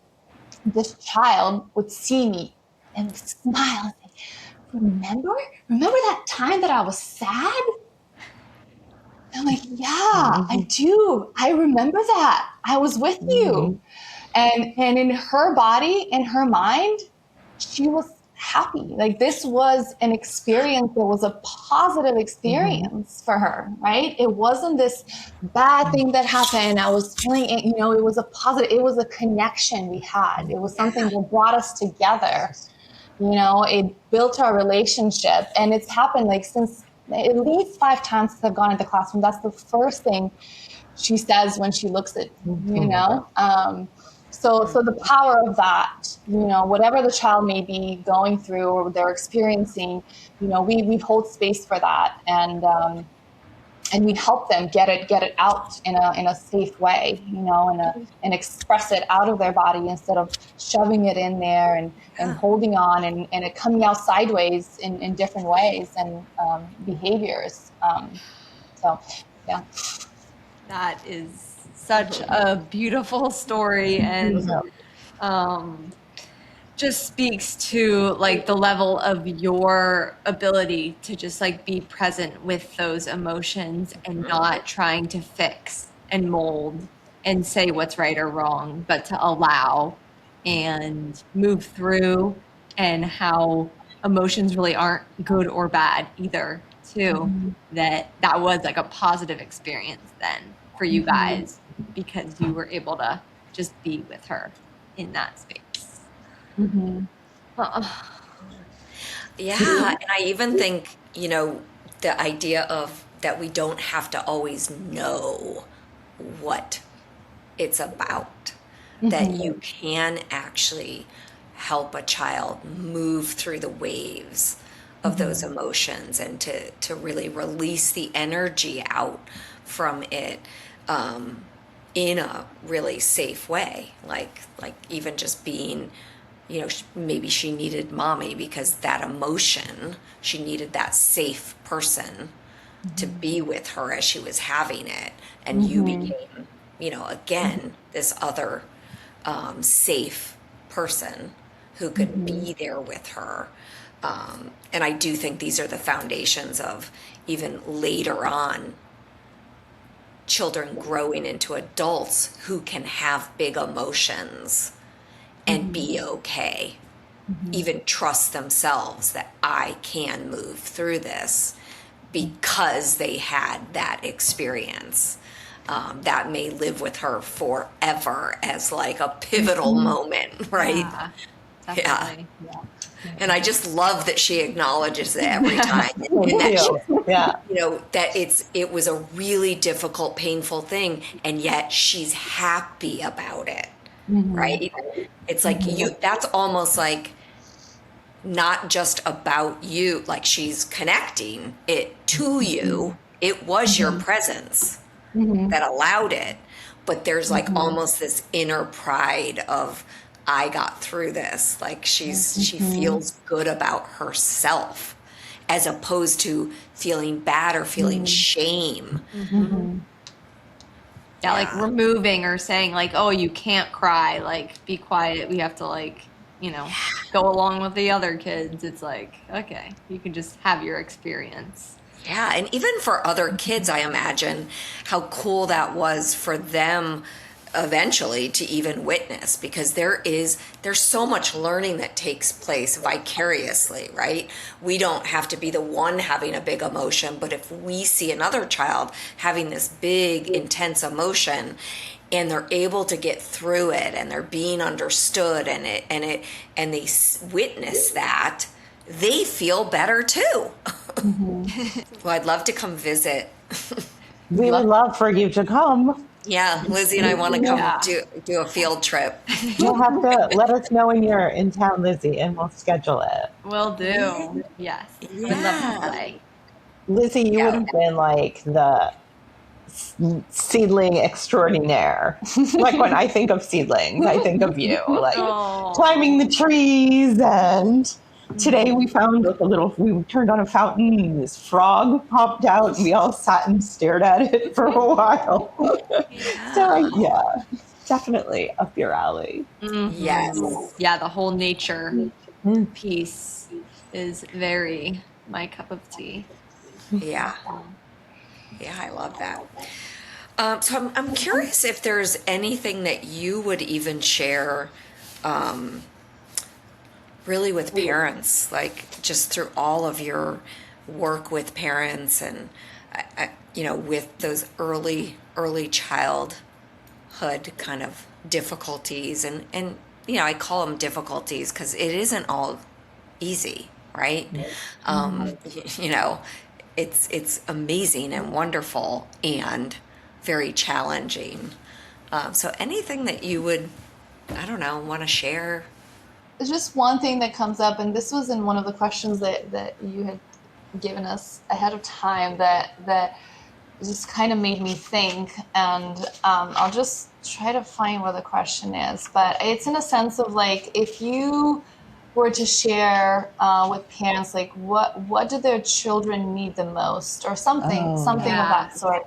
this child would see me and smile and say, remember that time that I was sad? I'm like, yeah, I do. I remember that. I was with you. And in her body, in her mind, she was happy. Like this was an experience that was a positive experience for her, right? It wasn't this bad thing that happened. I was feeling, it was a positive, it was a connection we had. It was something that brought us together. It built our relationship, and it's happened like since at least 5 times since I've gone into the classroom. That's the first thing she says when she looks at So the power of that, whatever the child may be going through or they're experiencing, we hold space for that, and we help them get it out in a safe way, and express it out of their body instead of shoving it in there and holding on and it coming out sideways in different ways and behaviors. So, yeah. That is such a beautiful story, and just speaks to like the level of your ability to just like be present with those emotions and not trying to fix and mold and say what's right or wrong, but to allow and move through, and how emotions really aren't good or bad either too. That was like a positive experience then for you guys, because you were able to just be with her in that space. Oh, Yeah, and I even think, the idea of that we don't have to always know what it's about, that you can actually help a child move through the waves of those emotions and to really release the energy out from it, in a really safe way, like even just being, maybe she needed mommy because that emotion, she needed that safe person to be with her as she was having it, and you became, again, this other, safe person who could be there with her. And I do think these are the foundations of even later on children growing into adults who can have big emotions and be okay, even trust themselves that I can move through this because they had that experience. That may live with her forever as like a pivotal moment, right? yeah, definitely. And I just love that she acknowledges it every time, and Thank that she, you. Yeah. that it was a really difficult, painful thing, and yet she's happy about it, right? It's like that's almost like not just about you, like she's connecting it to you. It was your presence that allowed it, but there's like almost this inner pride of, I got through this. Like she feels good about herself, as opposed to feeling bad or feeling shame. Yeah, like removing or saying like, oh, you can't cry, like be quiet. We have to like, go along with the other kids. It's like, okay, you can just have your experience. Yeah, and even for other kids, I imagine how cool that was for them eventually to even witness, because there's so much learning that takes place vicariously, right? We don't have to be the one having a big emotion, but if we see another child having this big intense emotion and they're able to get through it and they're being understood, and they witness that, they feel better too. Well, I'd love to come visit. We would love for you to come. Yeah, Lizzie and I want to come Yeah. do a field trip. You'll have to let us know when you're in town, Lizzie, and we'll schedule it. Will do. Yes. Would love to play. Lizzie, you would have been like the seedling extraordinaire. Like when I think of seedlings, I think of you, like climbing the trees. And today we found like we turned on a fountain and this frog popped out and we all sat and stared at it for a while. So yeah, definitely up your alley. Yes. Yeah, the whole nature piece is very my cup of tea. Yeah. Yeah, I love that. So I'm curious if there's anything that you would even share, really with parents, like just through all of your work with parents and, with those early childhood kind of difficulties, and I call them difficulties because it isn't all easy, right? You know, it's amazing and wonderful and very challenging. So anything that you would, I don't know, want to share? There's just one thing that comes up, and this was in one of the questions that you had given us ahead of time that just kind of made me think, and I'll just try to find where the question is, but it's in a sense of like, if you were to share with parents, like what do their children need the most, or something of that sort.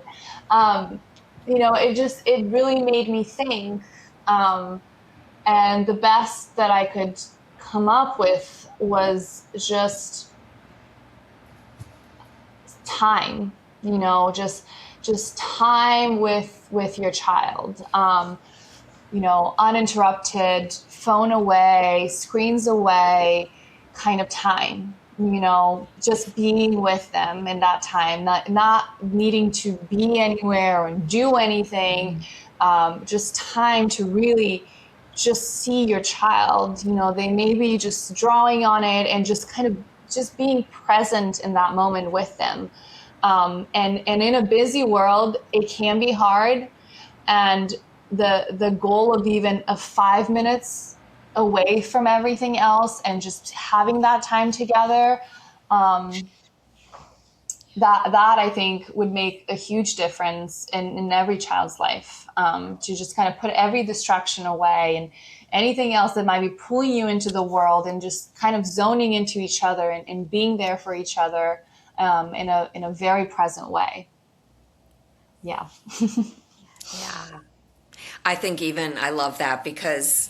it really made me think. And the best that I could come up with was just time, just time with your child. Uninterrupted, phone away, screens away, kind of time. Just being with them in that time, not needing to be anywhere or do anything. Just time to really just see your child. They may be just drawing on it and just kind of just being present in that moment with them. And in a busy world, it can be hard. And the goal of even 5 minutes away from everything else and just having that time together, that I think would make a huge difference in every child's life, to just kind of put every distraction away and anything else that might be pulling you into the world, and just kind of zoning into each other and being there for each other, in a very present way. Yeah. Yeah. I think I love that because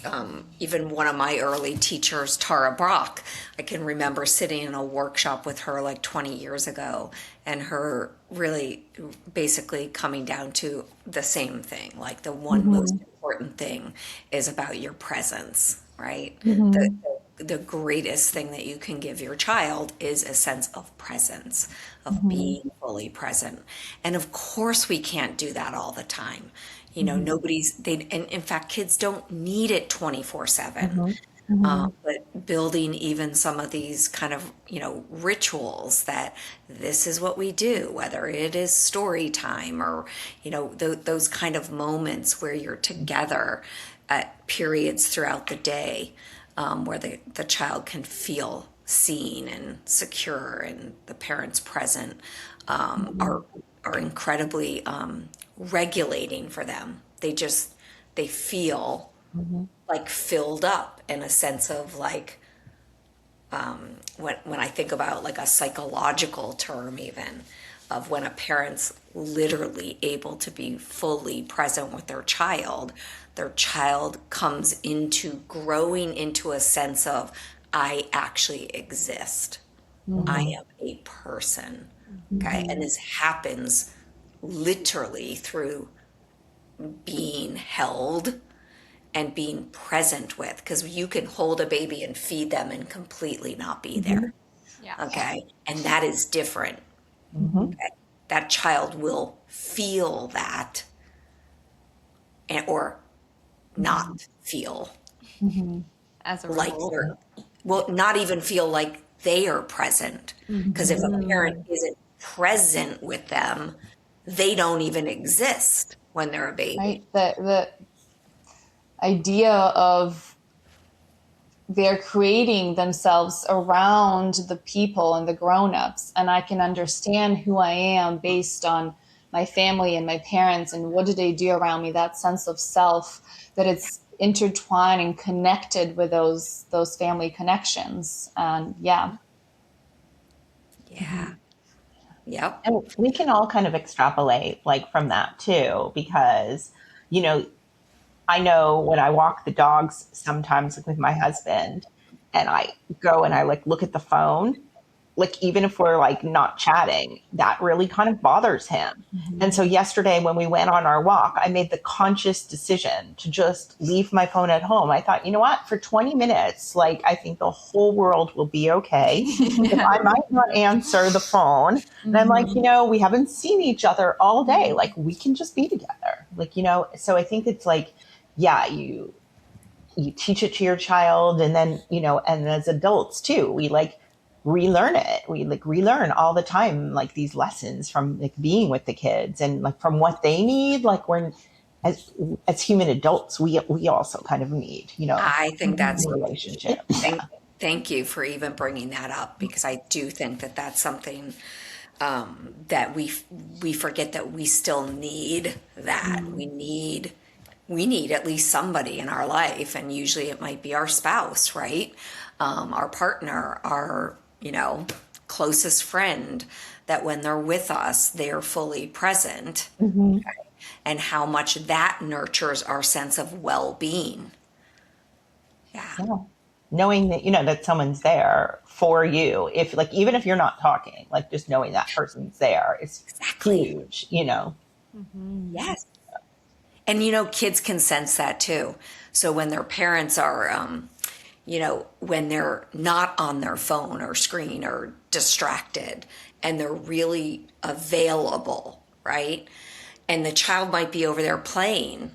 even one of my early teachers, Tara Brock, I can remember sitting in a workshop with her like 20 years ago, and her really basically coming down to the same thing. Like the one most important thing is about your presence, right? The greatest thing that you can give your child is a sense of presence, of being fully present. And of course, we can't do that all the time. And in fact, kids don't need it 24/7. But building even some of these kind of, rituals that this is what we do, whether it is story time or, those kind of moments where you're together at periods throughout the day, where the child can feel seen and secure and the parents present, are incredibly regulating for them. They feel like filled up in a sense of like, when I think about like a psychological term, even of when a parent's literally able to be fully present with their child comes into growing into a sense of, I actually exist. I am a person. Okay. And this happens literally through being held and being present with, because you can hold a baby and feed them and completely not be there. Yeah. Okay. And that is different. Okay. That child will feel that or not feel As a like result. not even feel like they are present. Because if a parent isn't present with them, they don't even exist when they're a baby. Right. The idea of they're creating themselves around the people and the grown-ups, and I can understand who I am based on my family and my parents and what do they do around me, that sense of self, that it's intertwined and connected with those family connections. And yeah. Yeah. Yep. And we can all kind of extrapolate like from that too, because, I know when I walk the dogs sometimes like with my husband and I go and I like look at the phone, like even if we're like not chatting, that really kind of bothers him. And so yesterday when we went on our walk, I made the conscious decision to just leave my phone at home. I thought, you know what, for 20 minutes, like I think the whole world will be okay. If I might not answer the phone. And I'm like, we haven't seen each other all day. Like we can just be together. Like, so I think it's like, yeah, you teach it to your child, and then, and as adults too, we like relearn it. We like relearn all the time, like these lessons from like being with the kids and like from what they need. Like we're as human adults, we also kind of need, I think that's a relationship. Thank you for even bringing that up, because I do think that that's something that we forget, that we still need that. We need at least somebody in our life, and usually it might be our spouse, right? Our partner, our, closest friend, that when they're with us, they're fully present. and how much that nurtures our sense of well-being. Yeah. Knowing that, that someone's there for you, if like, even if you're not talking, like just knowing that person's there is huge. Yes. And kids can sense that too. So when their parents are, when they're not on their phone or screen or distracted and they're really available, right? And the child might be over there playing,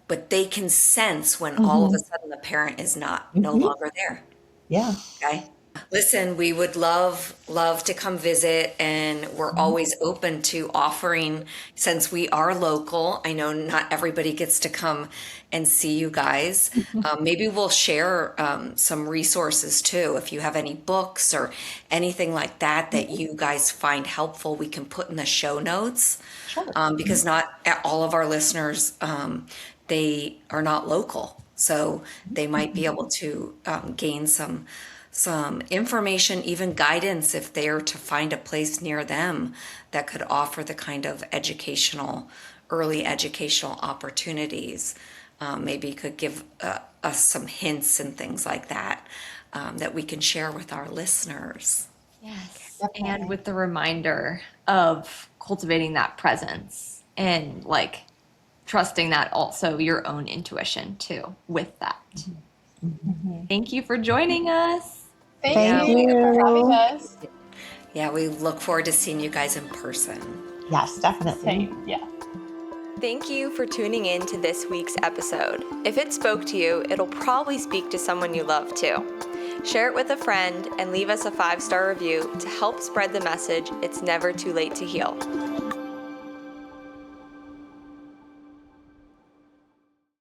but they can sense when all of a sudden the parent is no longer there. Yeah. Okay. Listen, we would love to come visit, and we're always open to offering, since we are local. I know not everybody gets to come and see you guys. Maybe we'll share some resources too. If you have any books or anything like that you guys find helpful, we can put in the show notes. Sure. Because not all of our listeners, they are not local. So they might be able to gain some information, even guidance, if they're to find a place near them that could offer the kind of early educational opportunities. Maybe could give us some hints and things like that that we can share with our listeners. Yes. And with the reminder of cultivating that presence and like trusting that also your own intuition too with that. Thank you for joining us. Thank you for having us. Yeah, we look forward to seeing you guys in person. Yes, definitely. Same. Yeah. Thank you for tuning in to this week's episode. If it spoke to you, it'll probably speak to someone you love too. Share it with a friend and leave us a 5-star review to help spread the message it's never too late to heal.